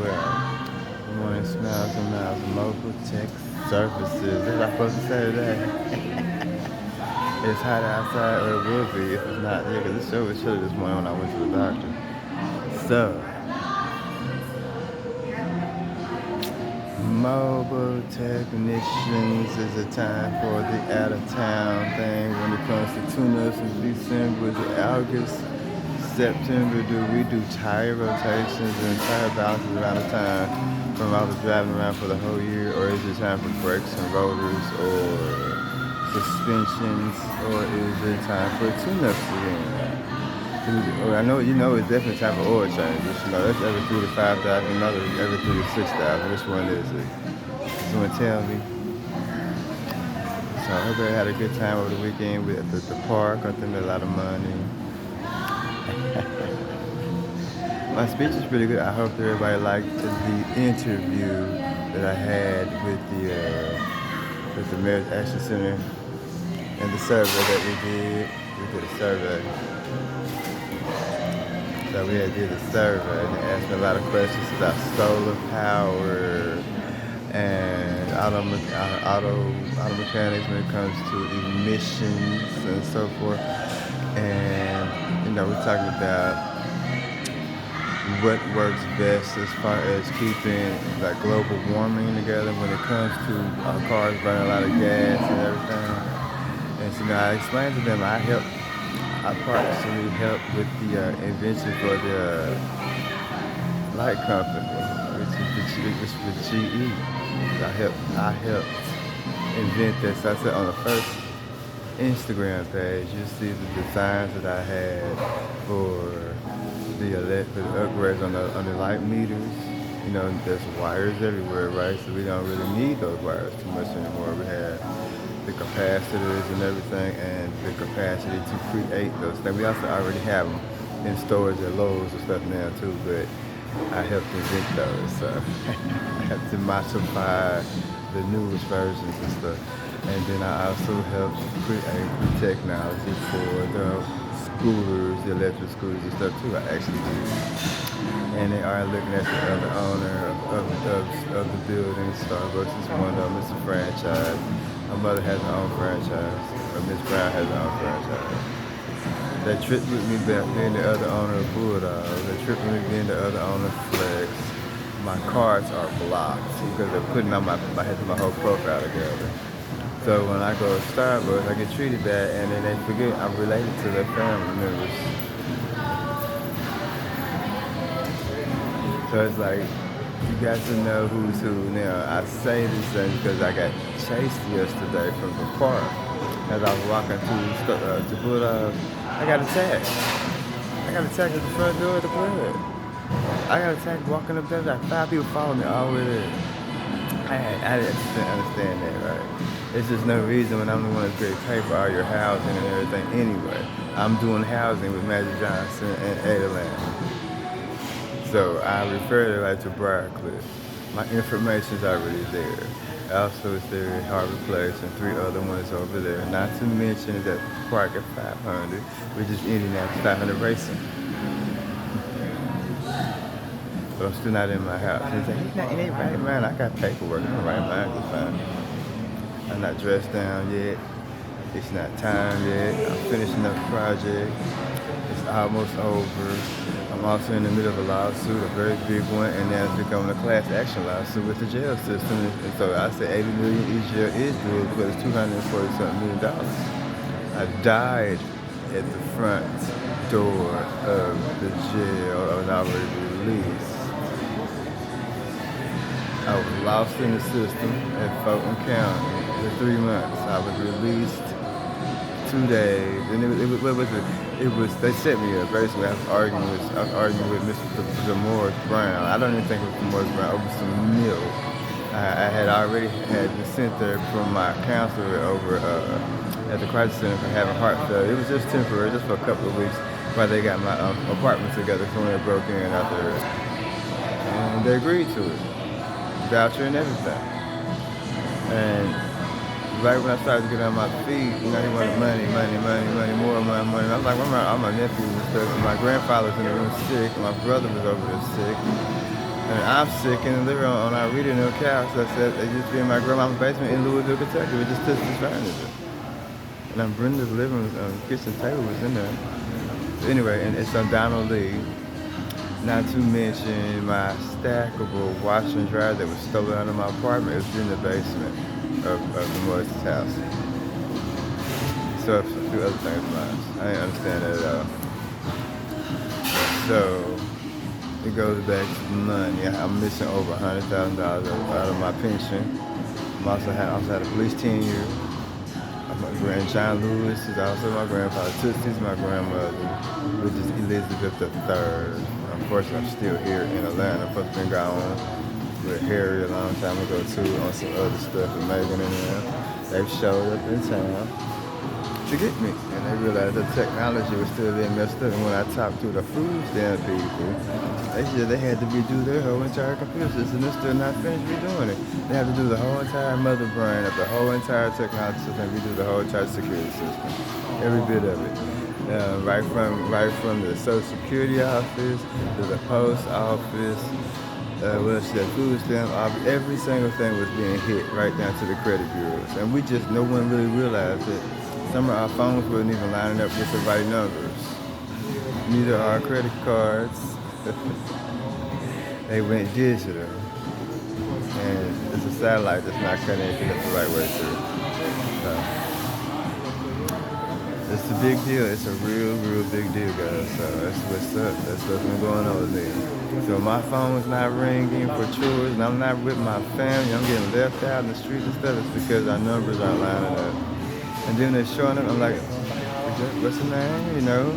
well. Good morning, smiles and miles, mobile tech services. Is I supposed to say today? It's hot outside, or it will be if it's not. Yeah, because it sure was chilly this morning when I went to the doctor. So, mobile technicians is a time for the out of town thing when it comes to tune-ups in December to August. September, do we do tire rotations and tire balances around the time from all the driving around for the whole year, or is it time for brakes and rotors or suspensions, or is it time for tune-ups again? I know it's definitely time for oil changes. That's every 3 to 5,000, another every 3 to 6,000. Which one is it? Someone tell me. So I hope everybody had a good time over the weekend at the park. I think a lot of money. My speech is pretty good. I hope everybody liked the interview that I had with the Marriage Action Center and the survey that we did. We did a survey. So we did a survey and they asked me a lot of questions about solar power and auto mechanics when it comes to emissions and so forth. And we're talking about what works best as far as keeping like global warming together when it comes to our cars burning a lot of gas and everything. And so I explained to them I partially helped with the invention for the light company, which is with GE. I helped invent this. So I said on the first Instagram page, you see the designs that I had for the upgrades on the light meters. There's wires everywhere, right? So we don't really need those wires too much anymore. We have the capacitors and everything, and the capacity to create those things. We also already have them in storage at Lowe's and stuff now too, but I helped invent those. So I have to modify the newest versions and stuff. And then I also helped create the technology for the scooters, the electric scooters and stuff too. I actually did. And they are looking at the other owner of the building. Starbucks is one of them. It's a franchise. My mother has her own franchise, or Miss Brown has her own franchise. They tripped with me being the other owner of Bulldog. They tripped with me being the other owner of Flex. My cards are blocked because they're putting on my whole profile together. So when I go to Starbucks, I get treated bad, and then they forget I'm related to their family members. So it's like, you got to know who's who. Now, I say this thing because I got chased yesterday from the park. As I was walking to Bulldog, I got attacked. I got attacked at the front door of the club. I got attacked walking up there. Like 5 people followed me all the way there. I didn't understand that, right? It's just no reason when I'm the one that's great pay for all your housing and everything anyway. I'm doing housing with Magic Johnson and Adaland. So I refer to like to Briarcliff. My information's already there. Also, it's there at Harvard Place and 3 other ones over there. Not to mention that park at 500, which is Indianapolis 500 Racing. But I'm still not in my house. He's like, he's not in that right mind. I got paperwork. I'm in the right mind. It's fine. I'm not dressed down yet. It's not time yet. I'm finishing up the project. It's almost over. I'm also in the middle of a lawsuit, a very big one, and now it's becoming a class action lawsuit with the jail system. And so I say 80 million each year is good because it's $240-something million. I died at the front door of the jail. I was already released. I was lost in the system at Fulton County for 3 months. I was released 2 days, and they set me up. Basically, I was arguing with Mr. Morris Brown. I don't even think it was Morris Brown, over some milk. I had already been sent there from my counselor over at the crisis center for having heart failure. It was just temporary, just for a couple of weeks, while they got my apartment together from when they broke in out there. And they agreed to it. Voucher and everything. And right when I started to get on my feet, he wanted money, more money. I'm like, all my nephews and stuff. And my grandfather's in the room sick. My brother was over there sick. And I'm sick in the living room on our reading room couch. I said it used to be in my grandma's basement in Louisville, Kentucky. We just took this furniture. And I'm Brenda's living room, kitchen table was in there. So anyway, and it's on Donald Lee. Not to mention my stackable washer and dryer that was stolen out of my apartment. It was in the basement of the Morris's house. So a few other things last. I didn't understand that at all. So it goes back to money. I'm missing over $100,000 out of my pension. I also had a police tenure. My grand John Lewis is also my grandfather. Tootsie's my grandmother, which is Elizabeth III. Unfortunately, I'm still here in Atlanta. I've been gone with Harry a long time ago too on some other stuff with Megan and them. They've showed up in town to get me, and they realized the technology was still being messed up. And when I talked to the food stamp people, they said they had to redo their whole entire computer system. They're still not finished redoing it. They have to do the whole entire mother brain of the whole entire technology system, redo the whole entire security system, every bit of it. Right from the Social Security office to the post office, the food stamp office, every single thing was being hit right down to the credit bureaus, and no one really realized it. Some of our phones wasn't even lining up with the right numbers. Neither our credit cards. They went digital. And it's a satellite that's not connected the right way through. So, it's a big deal. It's a real big deal, guys. So that's what's up. That's what's been going on with me. So my phone is not ringing for chores, and I'm not with my family. I'm getting left out in the street and stuff. It's because our numbers aren't lining up. And then they're showing up, I'm like, what's the name, you know?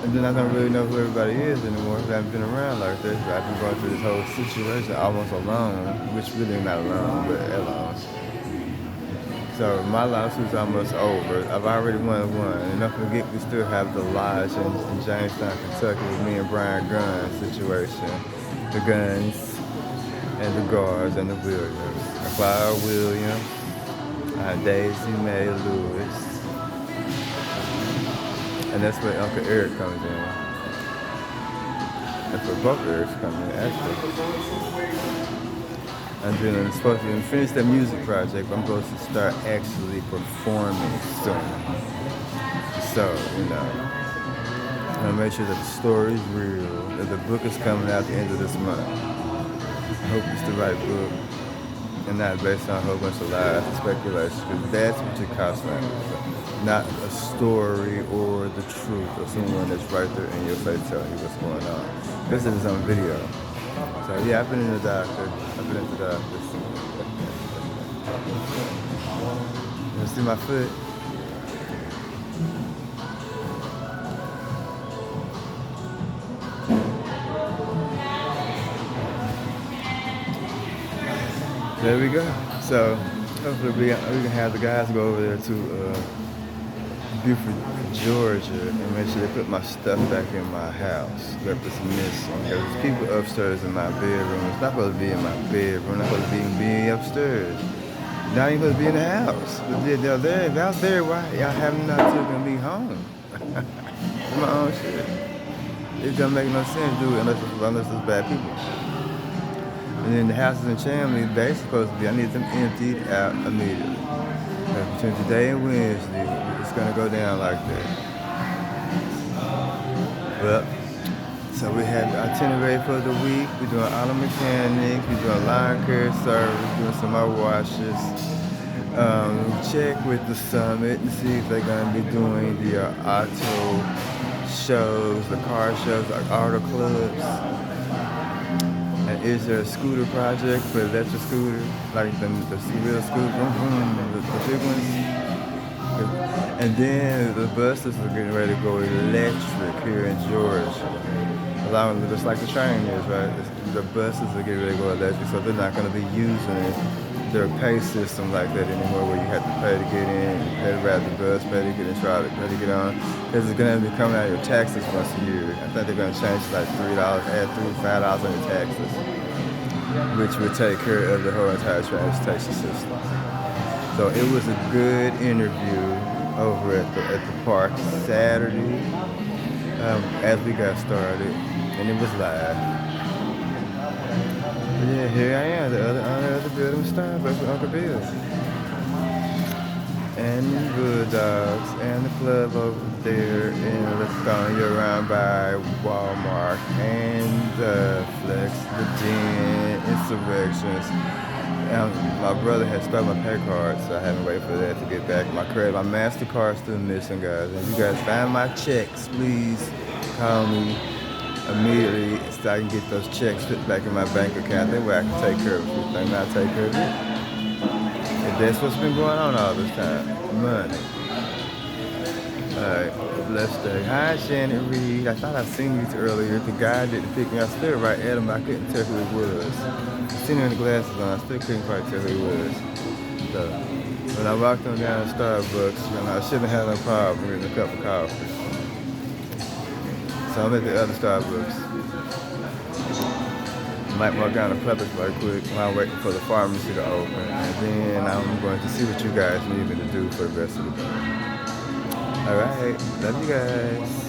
And then I don't really know who everybody is anymore. I haven't been around like this. I've been going through this whole situation almost alone, which really not alone, but alone. So my lawsuit's almost over. I've already won one. And don't forget, we still have the lodge in Jamestown, Kentucky with me and Brian Gunn's situation. The Guns and the Guards and the Williams. Clyde Williams. Daisy Mae Lewis, and that's where Uncle Eric comes in. That's where both Erics come in, actually. And then I'm supposed to finish that music project, but I'm supposed to start actually performing soon. So, I'm gonna make sure that the story's real, that the book is coming out at the end of this month. I hope it's the right book. And not based on a whole bunch of lies and speculation, because that's what it costs now. Not a story or the truth of someone that's right there in your face telling you what's going on. Because it is on video. So yeah, I've been in the doctor. You see my foot? There we go. So hopefully we can have the guys go over there to Beaufort, Georgia, and make sure they put my stuff back in my house. That was missing. There's people upstairs in my bedroom. It's not supposed to be in my bedroom. It's not supposed to be upstairs. Not even supposed to be in the house. They're there. If I was there, why y'all have not taken me home? It's my own shit. It doesn't make no sense to do it unless it's bad people. And then the houses in Chamberlain, they're supposed to be, I need them emptied out immediately. Between today and Wednesday, it's going to go down like that. Well, so we have the itinerary for the week. We're doing auto mechanics, we're doing lawn care service, doing some more washes. Check with the Summit and see if they're going to be doing the auto shows, the car shows, like auto clubs. And is there a scooter project for electric scooter, like the real scooter, the big ones? And then the buses are getting ready to go electric here in Georgia. Along with, just like the train is, right? The buses are getting ready to go electric, so they're not going to be using their pay system like that anymore, where you have to pay to get in, pay to ride the bus, pay to get in, pay to get on, because it's going to be coming out of your taxes once a year. I think they're going to change like $3, add $5 on your taxes, which would take care of the whole entire transportation system. So it was a good interview over at the park Saturday as we got started, and it was live. But yeah, here I am, the other building, Starbucks with Uncle Bill. And the Bulldogs and the club over there in Lithonia around by Walmart and the Flex, the Den, Insurrections. My brother had stolen my pay card, so I haven't waited for that to get back. My MasterCard's still missing, guys. And you guys find my checks, please call me immediately so I can get those checks put back in my bank account. That way I can take care of everything. I'll take care of it. And that's what's been going on all this time. Money. Alright, blessed day. Hi, Shannon Reed. I thought I'd seen you earlier. The guy didn't pick me. I stood right at him. I couldn't tell who it was. I seen him with the glasses on. I still couldn't quite tell who it was. So, when I walked on down to Starbucks, I shouldn't have no problem getting a cup of coffee. So I'm at the other Starbucks. Might walk down to Publix right quick while I'm waiting for the pharmacy to open. And then I'm going to see what you guys need me to do for the rest of the day. Alright, love you guys.